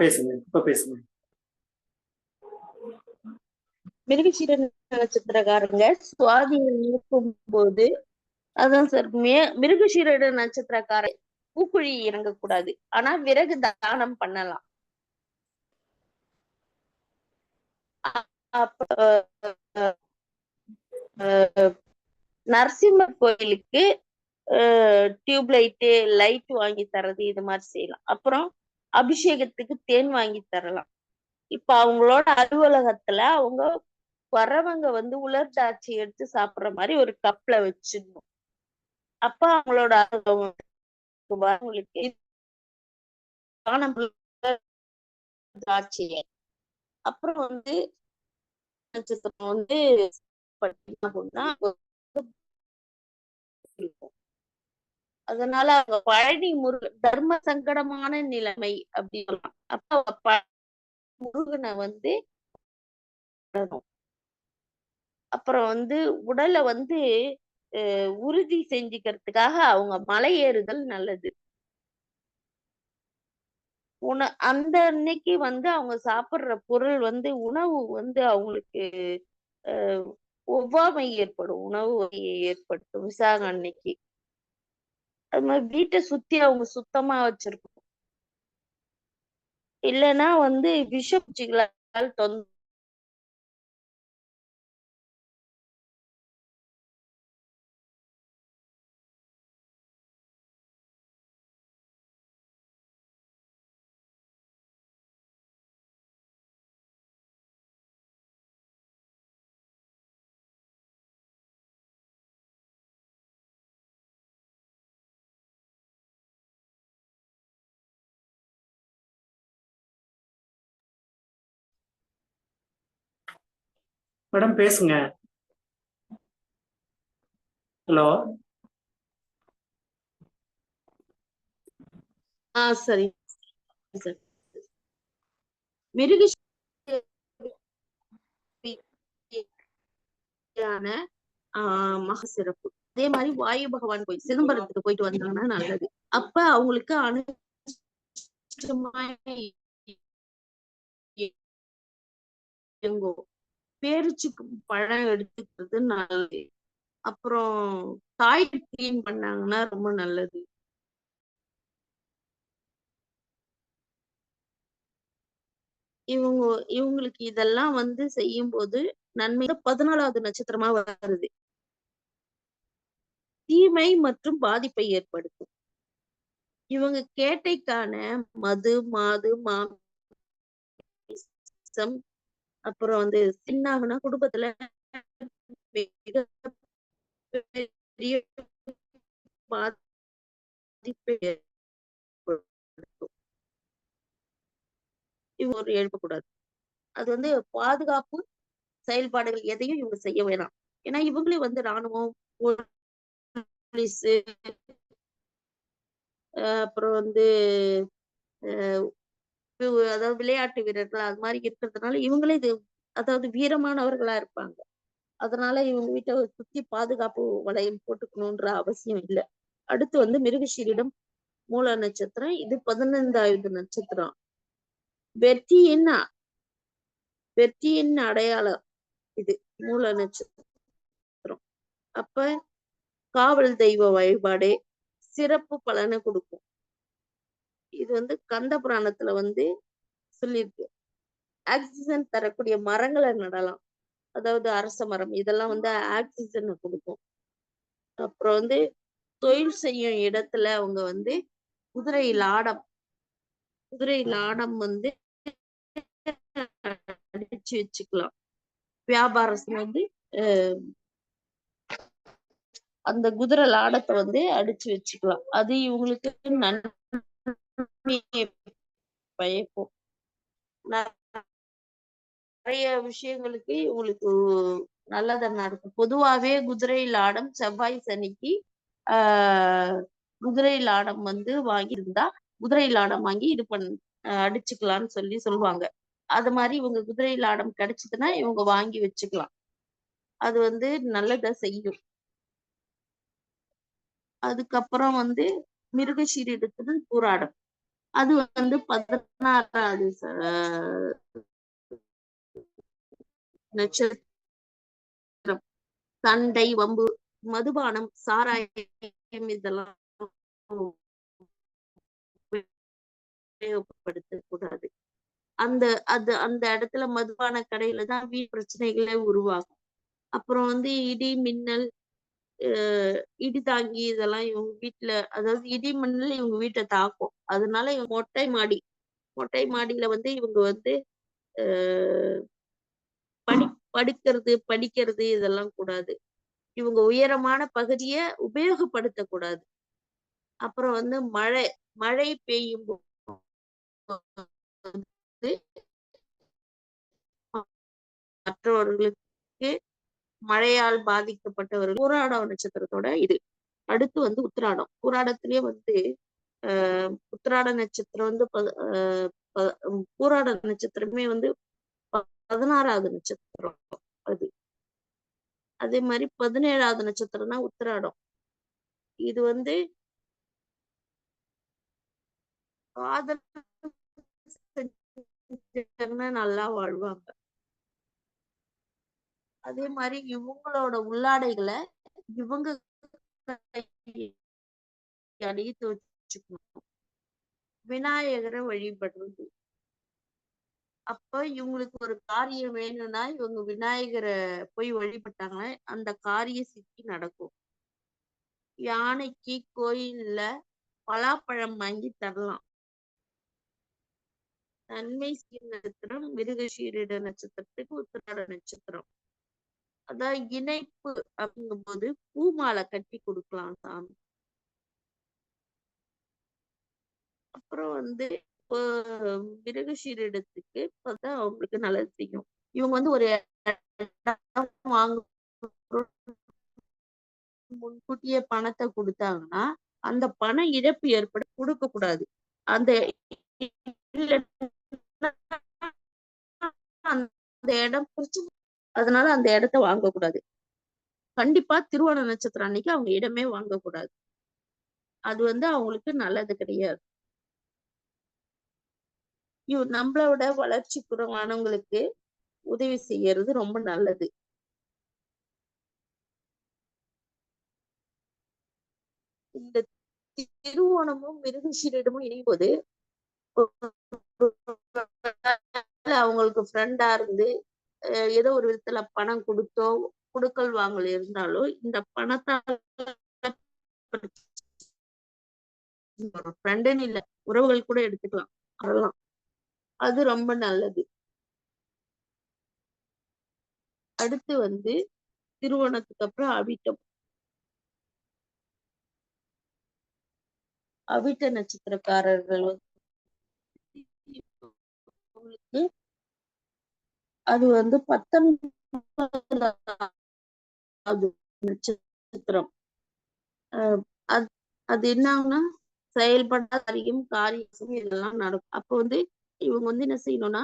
பேசுங்க, இப்ப பேசுங்க. மிருகசீர நட்சத்திரக்காரங்க சுவாதியில் இருக்கும் போது, அதான் சார், மிருகசீரட நட்சத்திரக்காரர் பூக்குழி இறங்கக்கூடாது. ஆனா விறகு தானம் பண்ணலாம். நரசிம்மர் கோயிலுக்கு டியூப் லைட் வாங்கி தர்றது, இது மாதிரி செய்யலாம். அப்புறம் அபிஷேகத்துக்கு தேன் வாங்கி தரலாம். இப்ப அவங்களோட அலுவலகத்துல அவங்க வரவங்க வந்து உலர் திராட்சை எடுத்து சாப்பிடுற மாதிரி ஒரு கப்ல வச்சிடணும். அப்ப அவங்களோட வரவங்களுக்கு திராட்சையை அப்புறம் வந்து நட்சத்திரம் வந்து அப்படின்னா அதனால அவங்க பழனி தர்ம சங்கடமான நிலைமை அப்படின்னு அப்ப முருகனை வந்து அப்புறம் வந்து உடலை வந்து உறுதி செஞ்சுக்கிறதுக்காக அவங்க மலை ஏறுதல் நல்லது. அந்த அன்னைக்கு வந்து அவங்க சாப்பிடுற பொருள் வந்து உணவு வந்து அவங்களுக்கு ஒவ்வாமை ஏற்படும், உணவு ஏற்படுத்தும் விசாகம் அன்னைக்கு. அது மாதிரி வீட்டை சுத்தி அவங்க சுத்தமா வச்சிருக்கணும். இல்லைன்னா வந்து விஷப்பூச்சிகளால் மேடம் பேசுங்க. ஹலோ. சரி சார். மிருக மக சிறப்பு. அதே மாதிரி வாயு பகவான் கோயில் சிதம்பரத்துக்கு போயிட்டு வந்தாங்கன்னா நல்லது. அப்ப அவங்களுக்கு பேரிச்சு பழம் எடுத்துக்கிறது நல்லது. அப்புறம் டாய்லெட் கிளீன் பண்ணாங்கன்னா ரொம்ப நல்லது. இவங்களுக்கு இதெல்லாம் வந்து செய்யும் போது நன்மை 14வது நட்சத்திரமா வருது. தீமை மற்றும் பாதிப்பை ஏற்படுத்தும். இவங்க கேட்டைக்கான மது, மாது, மாமிசம், அப்புறம் வந்து சின்னாகனா குடும்பத்துல பெரிய பாதிப்பை ஏற்படுத்தும். இவங்க ஒரு எழுப்பக்கூடாது. அது வந்து பாதுகாப்பு செயல்பாடுகள் எதையும் இவங்க செய்ய வேணாம். ஏன்னா இவங்களே வந்து ராணுவம், போலீஸ், அப்புறம் வந்து அதாவது விளையாட்டு வீரர்கள் அது மாதிரி இருக்கிறதுனால இவங்களே இது அதாவது வீரமானவர்களா இருப்பாங்க. அதனால இவங்க வீட்டை சுத்தி பாதுகாப்பு வளையம் போட்டுக்கணும்ன்ற அவசியம் இல்லை. அடுத்து வந்து மிருகசீரிடம் மூல நட்சத்திரம். இது 15வது நட்சத்திரம். வெற்றியின் அடையாளம் இது மூல நட்சத்திரம். அப்ப காவல் தெய்வ வழிபாடு சிறப்பு பலனை கொடுக்கும். இது வந்து கந்த புராணத்துல வந்து சொல்லியிருக்கு. ஆக்சிஜன் தரக்கூடிய மரங்களை நடலாம். அதாவது அரச மரம் இதெல்லாம் வந்து ஆக்சிஜனை கொடுக்கும். அப்புறம் வந்து தொழில் செய்யும் இடத்துல அவங்க வந்து குதிரை லாடம் வந்து அடிச்சு வச்சுக்கலாம். வியாபாரம் வந்து அந்த குதிரை லாடத்தை வந்து அடிச்சு வச்சுக்கலாம். அது இவங்களுக்கு நன்மையை பயக்கும். நிறைய விஷயங்களுக்கு இவங்களுக்கு நல்லதா நடக்கும். பொதுவாவே குதிரை லாடம் செவ்வாய் சனிக்கு குதிரை லாடம் வந்து வாங்கியிருந்தா குதிரை லாடம் வாங்கி இது அடிச்சுக்கலாம்னு சொல்லுவாங்க. அது மாதிரி இவங்க குதிரை லாடம் கிடைச்சதுன்னா இவங்க வாங்கி வச்சுக்கலாம். அது வந்து நல்லதை செய்யும். அதுக்கப்புறம் வந்து மிருகசீரிடத்துடன் பூராடம். அது வந்து 16வது நட்சத்திரம். சண்டை, வம்பு, மதுபானம், சாராயம் இதெல்லாம் உபயோகப்படுத்தக்கூடாது. அந்த இடத்துல மதுபான கடையில தான் வீண் பிரச்சனைகளே உருவாகும். அப்புறம் வந்து இடி, மின்னல், இடி தாங்கி இதெல்லாம் இவங்க வீட்டுல, அதாவது இடி மின்னல் இவங்க வீட்டை தாக்கும். அதனால இவங்க மொட்டை மாடியில வந்து இவங்க வந்து படிக்கிறது இதெல்லாம் கூடாது. இவங்க உயரமான பகுதிய உபயோகப்படுத்தக்கூடாது. அப்புறம் வந்து மழை பெய்யும் போது மற்றவர்களுக்கு மழையால் பாதிக்கப்பட்டவர்கள் பூராடம் நட்சத்திரத்தோட இது. அடுத்து வந்து உத்திராடம். பூராடத்திலேயே வந்து உத்திராட நட்சத்திரம் வந்து பூராட நட்சத்திரமே வந்து 16வது நட்சத்திரம் அது. அதே மாதிரி 17வது நட்சத்திரம் தான் உத்திராடம். இது வந்து காதல் நல்லா வாழ்வாங்க. அதே மாதிரி இவங்களோட உள்ளாடைகளை இவங்க அடித்து வச்சுக்கணும். விநாயகரை வழிபடுறது. அப்ப இவங்களுக்கு ஒரு காரியம் வேணும்னா இவங்க விநாயகரை போய் வழிபட்டாங்கன்னா அந்த காரிய சித்தி நடக்கும். யானைக்கு கோயில்ல பலாப்பழம் வாங்கி தரலாம். நன்மை நட்சத்திரம் மிருகசீரிட நட்சத்திரத்துக்கு உத்திராட நட்சத்திரம். அதான் இணைப்பு அப்படிங்கும் போது பூமாலை கட்டி கொடுக்கலாம் சாமி. அப்புறம் வந்து மிருகசீரிடத்துக்கு இப்பதான் அவங்களுக்கு நல்லது செய்யும். இவங்க வந்து ஒரு முன்கூட்டியே பணத்தை கொடுத்தாங்கன்னா அந்த பண இழப்பு ஏற்பட கொடுக்க கூடாது. அந்த இடம் பிரச்சனை, அதனால அந்த இடத்த வாங்கக்கூடாது. கண்டிப்பா திருவோண நட்சத்திரம் அன்னைக்கு அவங்க இடமே வாங்கக்கூடாது. அது வந்து அவங்களுக்கு நல்லது கிடையாது. நம்மளோட வளர்ச்சி குறைவானவங்களுக்கு உதவி செய்யறது ரொம்ப நல்லது. இந்த திருவோணமும் மிருகசீரிடமும் இணையும் அவங்களுக்கு ஃப்ரெண்டா இருந்து ஏதோ ஒரு விதத்துல பணம் கொடுக்கல் வாங்கல் இருந்தாலும் இந்த பணத்தால் ஃப்ரெண்டுன்னு இல்ல, உறவுகள் கூட எடுத்துக்கலாம். அதெல்லாம் அது ரொம்ப நல்லது. அடுத்து வந்து திருவோணத்துக்கு அப்புறம் அவிட்ட நட்சத்திரக்காரர்கள் அது வந்து 19வது நட்சத்திரம். அது என்னாகும்னா செயல்படாத காரியம் இதெல்லாம் நடக்கும். அப்ப வந்து இவங்க வந்து என்ன செய்யணும்னா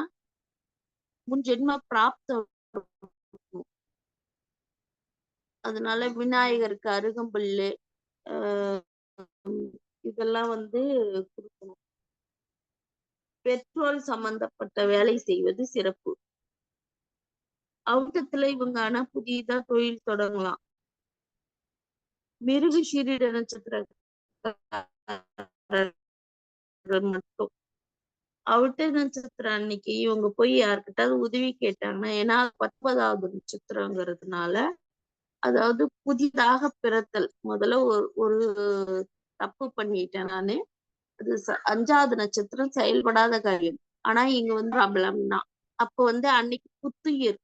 முன் ஜென்ம பிராப்தம். அதனால விநாயகருக்கு அருகம்புல்லு இதெல்லாம் வந்து கொடுக்கணும். பெட்ரோல் சம்பந்தப்பட்ட வேலை செய்வது சிறப்பு. அவுட்டத்துல இவங்க ஆனா புதியதா தொழில் தொடங்கலாம். மிருகசீரிட நட்சத்திர மட்டும் அவிட்ட நட்சத்திரம் அன்னைக்கு இவங்க போய் யாருக்கிட்டாவது உதவி கேட்டாங்கன்னா, ஏன்னா 19வது நட்சத்திரங்கிறதுனால, அதாவது புதிதாக பிறத்தல். முதல்ல ஒரு தப்பு பண்ணிட்டேன் நானு. அது 5வது நட்சத்திரம் செயல்படாத காரியம். ஆனா இங்க வந்து ப்ராப்ளம் தான். அப்ப வந்து அன்னைக்கு புத்துயிர்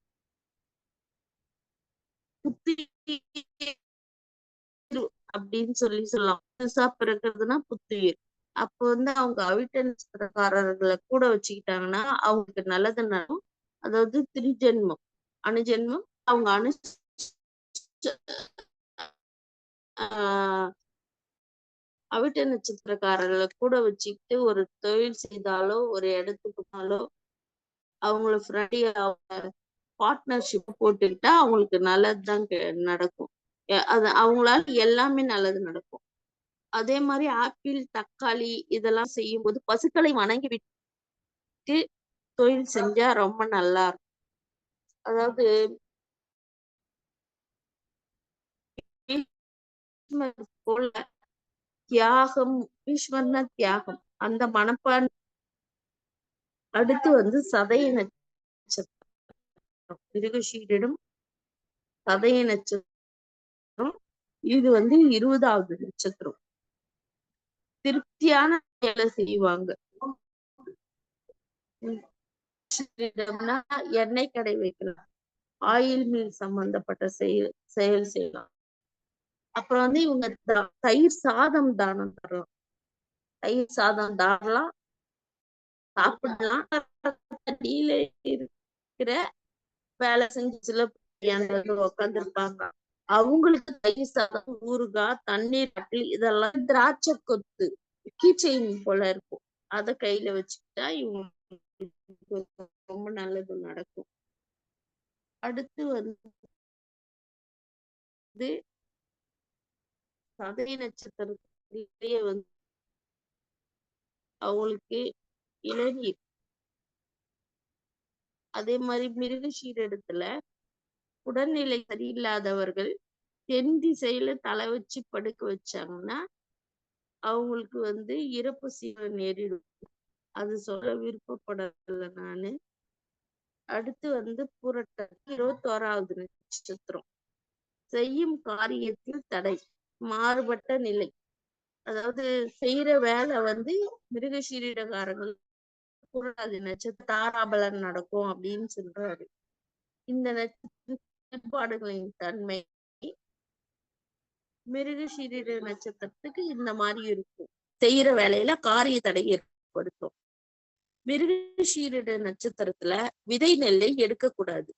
அப்படின்னு சொல்லலாம். புதுசா பிறக்கிறதுனா புத்துயிர். அப்ப வந்து அவங்க அவிட்ட நட்சத்திரக்காரர்களை கூட வச்சுக்கிட்டாங்கன்னா அவங்களுக்கு நல்லது நடக்கும். அதாவது திரிஜென்மம் அணுஜென்மம் அவங்க அவிட்ட நட்சத்திரக்காரர்களை கூட வச்சுக்கிட்டு ஒரு தொழில் செய்தாலோ ஒரு இடத்துக்கு போனாலோ அவங்கள பார்ட்னர்ஷிப் போட்டுக்கிட்டா அவங்களுக்கு நல்லதுதான் நடக்கும். அது அவங்களால எல்லாமே நல்லது நடக்கும். அதே மாதிரி ஆப்பிள், தக்காளி இதெல்லாம் செய்யும்போது பசுக்களை வணங்கி விட்டு தொழில் செஞ்சா ரொம்ப நல்லா இருக்கும். அதாவது பீஷ்மர் போல தியாகம், பீஷ்மர்னா தியாகம். அந்த மனப்பான் அடுத்து சதய நட்சத்திரம். மிருகஷீரிடம் சதய நட்சத்திரம். இது 20வது நட்சத்திரம். திருப்தியான வேலை செய்வாங்க. எண்ணெய் கடை வைக்கலாம், ஆயில் மில் சம்பந்தப்பட்ட செயல் செய்யலாம். அப்புறம் இவங்க தயிர் சாதம் தானம் தரலாம். தயிர் சாதம் தானலாம், சாப்பிடலாம். இருக்கிற வேலை செஞ்சு சில உட்கார்ந்து இருப்பாங்க. அவங்களுக்கு தயிர் சாதம், ஊறுகாய், தண்ணீர் இதெல்லாம் திராட்சை கொத்து கீச்செயின் போல இருக்கும். அத கையில வச்சுக்கிட்டா இவங்க ரொம்ப நல்லது நடக்கும். அடுத்து சதய நட்சத்திரத்திலேயே அவங்களுக்கு இளநீர். அதே மாதிரி மிருகஷீரிடத்துல உடல்நிலை சரியில்லாதவர்கள் தென் திசையில தலை வச்சு படுக்க வச்சாங்கன்னா அவங்களுக்கு இறப்பு சீவை நேரிடும். அது சொல்ல விருப்பப்படல நானு. அடுத்து புரட்டாதி 21வது நட்சத்திரம். செய்யும் காரியத்தில் தடை, மாறுபட்ட நிலை. அதாவது செய்யற வேலை மிருகஷீரிடக்காரங்கள் புரட்டாதி நட்சத்திரம் தாராபலன் நடக்கும் அப்படின்னு சொல்றாரு. இந்த நட்சத்திரங்களின் தன்மை மிருகஷீரிட நட்சத்திரத்துக்கு இந்த மாதிரி இருக்கும். செய்யற வேலையில காரிய தடை ஏற்படுத்தும். மிருகஷீரிட நட்சத்திரத்துல விதை நெல்லை எடுக்கக்கூடாது.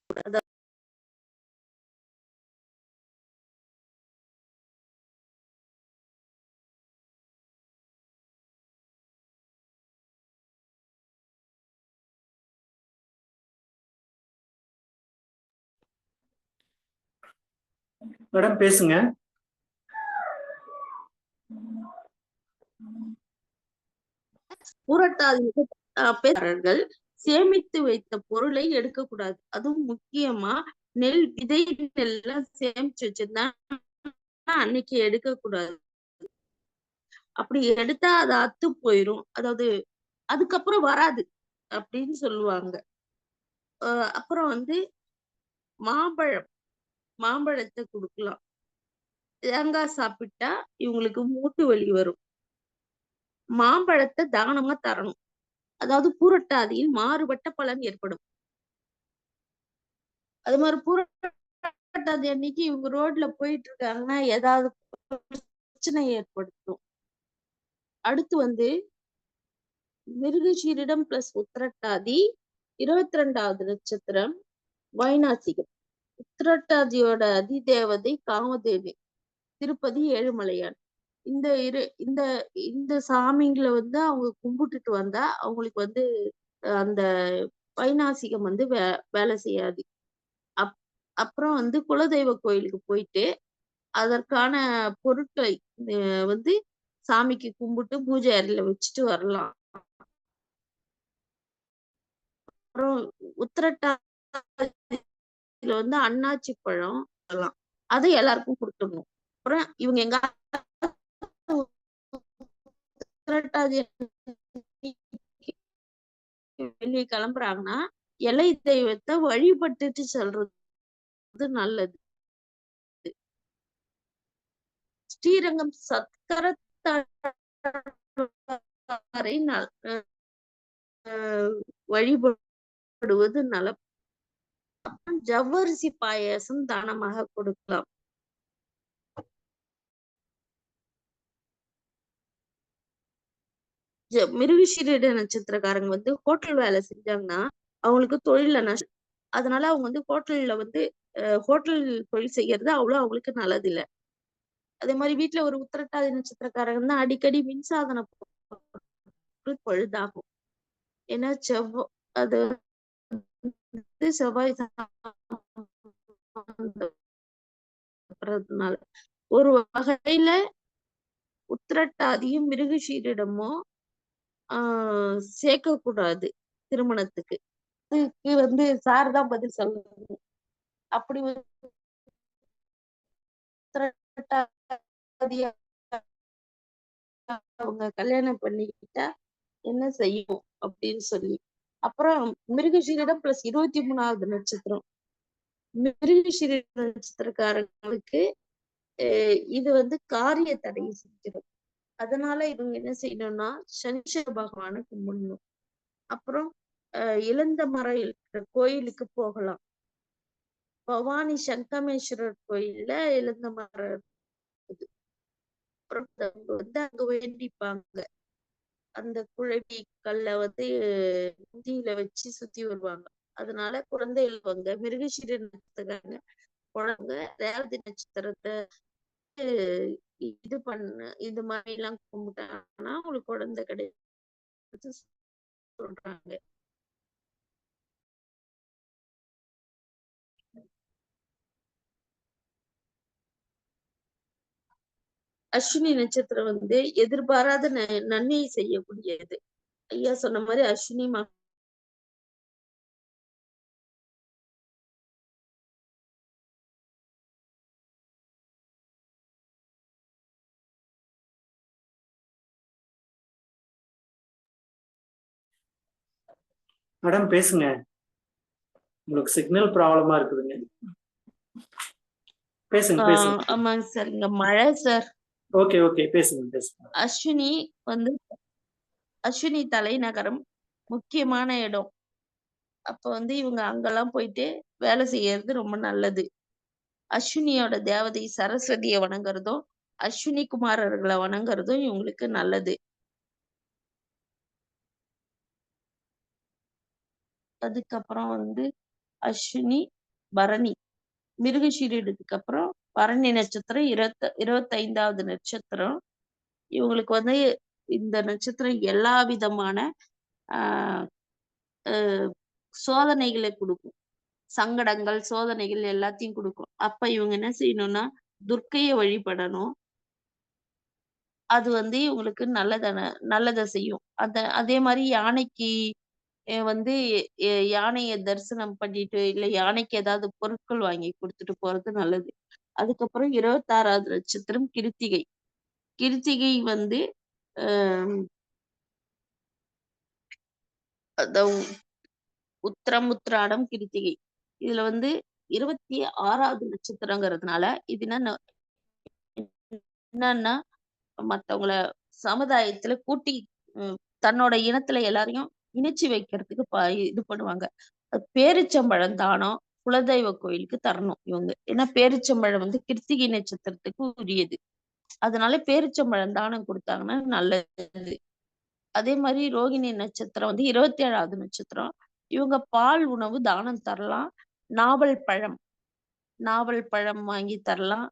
மேடம் பேசுங்க. புரட்டாதிகள் சேமித்து வைத்த பொருளை எடுக்கக்கூடாது. அதுவும் முக்கியமா நெல் விதை நெல்லாம் சேமிச்சு வச்சிருந்தா அன்னைக்கு எடுக்கக்கூடாது. அப்படி எடுத்தா அது அத்து போயிரும். அதாவது அதுக்கப்புறம் வராது அப்படின்னு சொல்லுவாங்க. அப்புறம் மாம்பழத்தை கொடுக்கலாம். தேங்காய் சாப்பிட்டா இவங்களுக்கு மூட்டு வலி வரும். மாம்பழத்தை தானமா தரணும். அதாவது புரட்டாதியில் மாறுபட்ட பலன் ஏற்படும். அது மாதிரி புரட்டாதி அன்னைக்கு இவங்க ரோட்ல போயிட்டு இருக்காங்கன்னா ஏதாவது பிரச்சனை ஏற்படுத்தும். அடுத்து மிருகஷீரிடம் பிளஸ் உத்திரட்டாதி 22வது நட்சத்திரம் வைநாசிகம். உத்திரட்டாதியோட அதிதேவதை காமதேவி, திருப்பதி ஏழுமலையான். இந்த சாமிங்களை அவங்க கும்பிட்டுட்டு வந்தா அவங்களுக்கு அந்த வைநாசிகம் வேலை செய்யாது. அப்புறம் குலதெய்வ கோயிலுக்கு போயிட்டு அதற்கான பொருட்களை சாமிக்கு கும்பிட்டு பூஜை அறையில வச்சுட்டு வரலாம். அப்புறம் உத்திரட்டாதியில அன்னாச்சி பழம் வரலாம், அதை எல்லாருக்கும் கொடுத்துடணும். அப்புறம் இவங்க எங்க உத்திரட்டாதி வெளியே கிளம்புறாங்கன்னா எல்லை தெய்வத்தை வழிபட்டுட்டு செல்றது நல்லது. ஸ்ரீரங்கம் சத்கரத்தாரை வழிபடுவது நல. ஜவ்வரிசி பாயாசம் தானமாக கொடுக்கலாம். மிருகஷீரிட நட்சத்திரக்காரங்க ஹோட்டல் வேலை செஞ்சாங்கன்னா அவங்களுக்கு தொழில நஷ்டம். அதனால அவங்க ஹோட்டல்ல ஹோட்டல் தொழில் செய்யறது அவ்வளவு அவங்களுக்கு நல்லது இல்லை. அதே மாதிரி வீட்டுல ஒரு உத்திரட்டாதி நட்சத்திரக்காரங்க தான் அடிக்கடி மின்சாதன பழுதாகும். ஏன்னா அது செவ்வாய் ஒரு வகையில உத்திரட்டாதியும் மிருகஷீரிடமும் சேர்க்கக்கூடாது திருமணத்துக்கு. இதுக்கு வந்து சார் தான் பதில் சொல்லணும். அப்படி உத்திரட்டாதிய அவங்க கல்யாணம் பண்ணிக்கிட்டா என்ன செய்யும் அப்படின்னு சொல்லி. அப்புறம் மிருகஷீரிடம் பிளஸ் 23வது நட்சத்திரம். மிருகஷீர நட்சத்திரக்காரங்களுக்கு இது வந்து காரிய தடையை செஞ்சிடும். அதனால இவங்க என்ன செய்யணும்னா சனீஸ்வர பகவானை கும்பிடணும். அப்புறம் இளந்த மரம் இருக்கிற கோயிலுக்கு போகலாம். பவானி சங்கமேஸ்வரர் கோயில்ல இளந்த மரம் இருக்குது. அப்புறம் வந்து அங்க வேண்டிப்பாங்க. அந்த குழவி கல்ல வந்து முந்தியில வச்சு சுத்தி வருவாங்க. அதனால குழந்தைகள் வந்து மிருகஷீர நட்சத்திரக்காரங்க குழந்தை ரேவதி நட்சத்திரத்தை இது பண்ண இது மாதிரி எல்லாம் கும்பிட்டாங்கன்னா உங்களுக்கு குழந்தை கிடையாது சொல்றாங்க. அஸ்வினி நட்சத்திரம் வந்து எதிர்பாராத நன்மை செய்யக்கூடியது. ஐயா சொன்ன மாதிரி அஸ்வினி மேடம் பேசுங்க. உங்களுக்கு சிக்னல் ப்ராப்ளமா இருக்குதுங்க. பேசுங்க பேசுங்க. ஆமாங்க சார், இங்க மழை சார். ஓகே ஓகே பேசுங்க பேசுங்க. அஸ்வினி வந்து அஸ்வினி தலைநகரம் முக்கியமான இடம். அப்ப வந்து இவங்க அங்கெல்லாம் போயிட்டு வேலை செய்யறது ரொம்ப நல்லது. அஸ்வினியோட தேவதை சரஸ்வதியை வணங்குறதும் அஸ்வினி குமாரர்களை வணங்குறதும் இவங்களுக்கு நல்லது. அதுக்கப்புறம் வந்து அஸ்வினி பரணி மிருகஷீரிடத்துக்கு அப்புறம் பரணி நட்சத்திரம் 25வது நட்சத்திரம். இவங்களுக்கு வந்து இந்த நட்சத்திரம் எல்லா விதமான சோதனைகளை கொடுக்கும். சங்கடங்கள் சோதனைகள் எல்லாத்தையும் கொடுக்கும். அப்ப இவங்க என்ன செய்யணும்னா துர்க்கையை வழிபடணும். அது வந்து இவங்களுக்கு நல்லதை செய்யும். அதே மாதிரி யானைக்கு வந்து யானையை தரிசனம் பண்ணிட்டு இல்ல யானைக்கு ஏதாவது பொருட்கள் வாங்கி கொடுத்துட்டு போறது நல்லது. அதுக்கப்புறம் 26வது நட்சத்திரம் கிருத்திகை. கிருத்திகை வந்து உத்திரம் கிருத்திகை. இதுல வந்து 26வது நட்சத்திரங்கிறதுனால இது என்னன்னா மத்தவங்கள சமுதாயத்துல கூட்டி தன்னோட இனத்துல எல்லாரையும் இணைச்சு வைக்கிறதுக்கு இது பண்ணுவாங்க. பேரிச்சம்பழம் தானம் குலதெய்வ கோயிலுக்கு தரணும் இவங்க. ஏன்னா பேரிச்சம்பழம் வந்து கிருத்திகை நட்சத்திரத்துக்கு உரியது. அதனால பேரிச்சம்பழம் தானம் கொடுத்தாங்கன்னா நல்லது. அதே மாதிரி ரோகிணி நட்சத்திரம் வந்து 27வது நட்சத்திரம். இவங்க பால் உணவு தானம் தரலாம். நாவல் பழம் வாங்கி தரலாம்.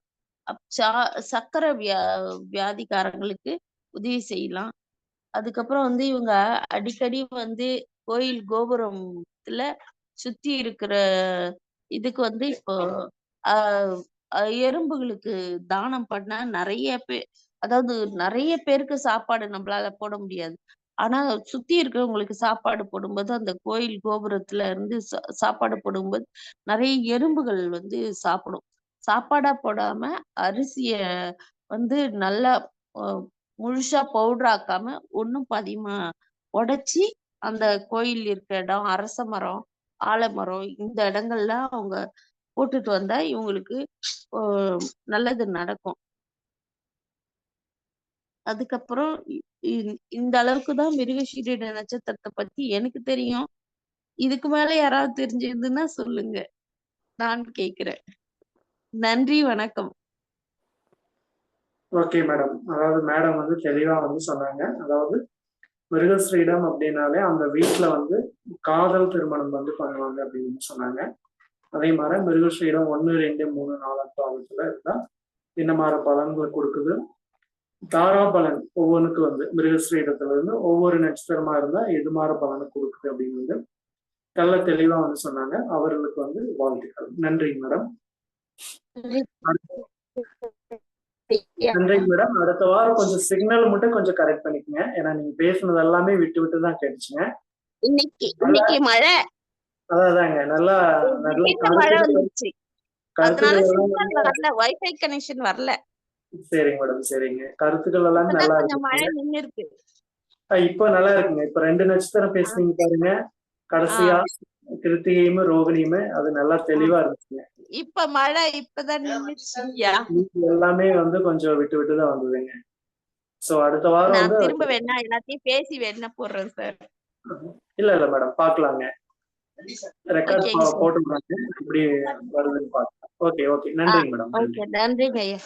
சக்கரை வியாதிக்காரங்களுக்கு உதவி செய்யலாம். அதுக்கப்புறம் வந்து இவங்க அடிக்கடி வந்து கோயில் கோபுரத்துல சுத்தி இருக்கிற இதுக்கு வந்து இப்போ எறும்புகளுக்கு தானம் பண்ணா நிறைய பேருக்கு சாப்பாடு நம்மளால போட முடியாது. ஆனா சுத்தி இருக்கிறவங்களுக்கு சாப்பாடு போடும்போது அந்த கோயில் கோபுரத்துல இருந்து சாப்பாடு போடும்போது நிறைய எறும்புகள் வந்து சாப்பிடும். சாப்பாடா போடாம அரிசிய வந்து நல்லா முழுசா பவுடர் ஆக்காம ஒன்னும் பாதியமா உடைச்சி அந்த கோயில் இருக்கிற இடம் அரச மரம் ஆலமரம் இந்த இடங்கள்ல அவங்க போட்டுட்டு வந்தா இவங்களுக்கு நல்லது நடக்கும். அதுக்கப்புறம் இந்த அளவுக்குதான் மிருகஷீரிட நட்சத்திரத்தை பத்தி எனக்கு தெரியும். இதுக்கு மேல யாராவது தெரிஞ்சிருந்துன்னா சொல்லுங்க, நான் கேக்குறேன். நன்றி, வணக்கம். Okay madam. அதாவது மேடம் வந்து தெளிவா வந்து சொன்னாங்க. அதாவது மிருகஸ்ரீடம் அப்படின்னாலே அந்த வீட்டுல வந்து காதல் திருமணம் வந்து பண்ணுவாங்க அப்படின்னு சொன்னாங்க. அதே மாதிரி மிருகஸ்ரீடம் 1, 2, 3, 4 பாவத்துல இருந்தா இந்த மாதிரி பலன்களை கொடுக்குது. தாராபலன் ஒவ்வொன்றுக்கு வந்து மிருகஸ்ரீடத்துல இருந்து ஒவ்வொரு நட்சத்திரமா இருந்தா எது மாதிரி பலனை கொடுக்குது அப்படிங்கிறது நல்ல தெளிவா வந்து சொன்னாங்க. அவர்களுக்கு வந்து வாழ்த்துக்கள். நன்றி மேடம். நன்றிங்க மேடம். அடுத்த வாரம் கொஞ்சம் சிக்னல் மட்டும் கொஞ்சம் கரெக்ட் பண்ணிக்கங்க. ஏன்னா நீங்க பேசுனது எல்லாமே விட்டு விட்டு தான் கேட்டுச்சுங்க. இன்னைக்கு மழை அதாங்க நல்லா நல்லா திடீர்னு மழை வந்துருச்சு. அதனால கருத்துக்கள் சிக்னல் வரல, வைஃபை கனெக்ஷன் வரல. சரிங்க மேடம், சரிங்க. கருத்துக்கள் எல்லாமே இப்பதான் நல்லா கொஞ்சம் மழை இருக்குங்க. நின்னு இருக்கு. இப்போ நல்லா இருக்குங்க. இப்ப 2 நட்சத்திரம் பேசுனீங்க பாருங்க. கடைசியா கிருத்திகையும் ரோகிணியுமே அது நல்லா தெளிவா இருந்துச்சுங்க. இப்ப மழை இப்பதான் நின்னுச்சுயா. மீதி எல்லாமே வந்து கொஞ்சம் விட்டு விட்டு தான் வந்ததுங்க. சோ அடுத்த வாரம் நான் வந்து திரும்ப வேணா எல்லாத்தையும் பேசி வேணா போடுறேன் சார். இல்ல மேடம் பாக்கலாங்க. ரெக்கார்ட் ஓகேங்க சார். போட்டுறாங்க. இப்படி வருதுன்னு பாக்கலாம். ஓகே நன்றிங்க மேடம். ஓகே, நன்றிங்க ஐயா.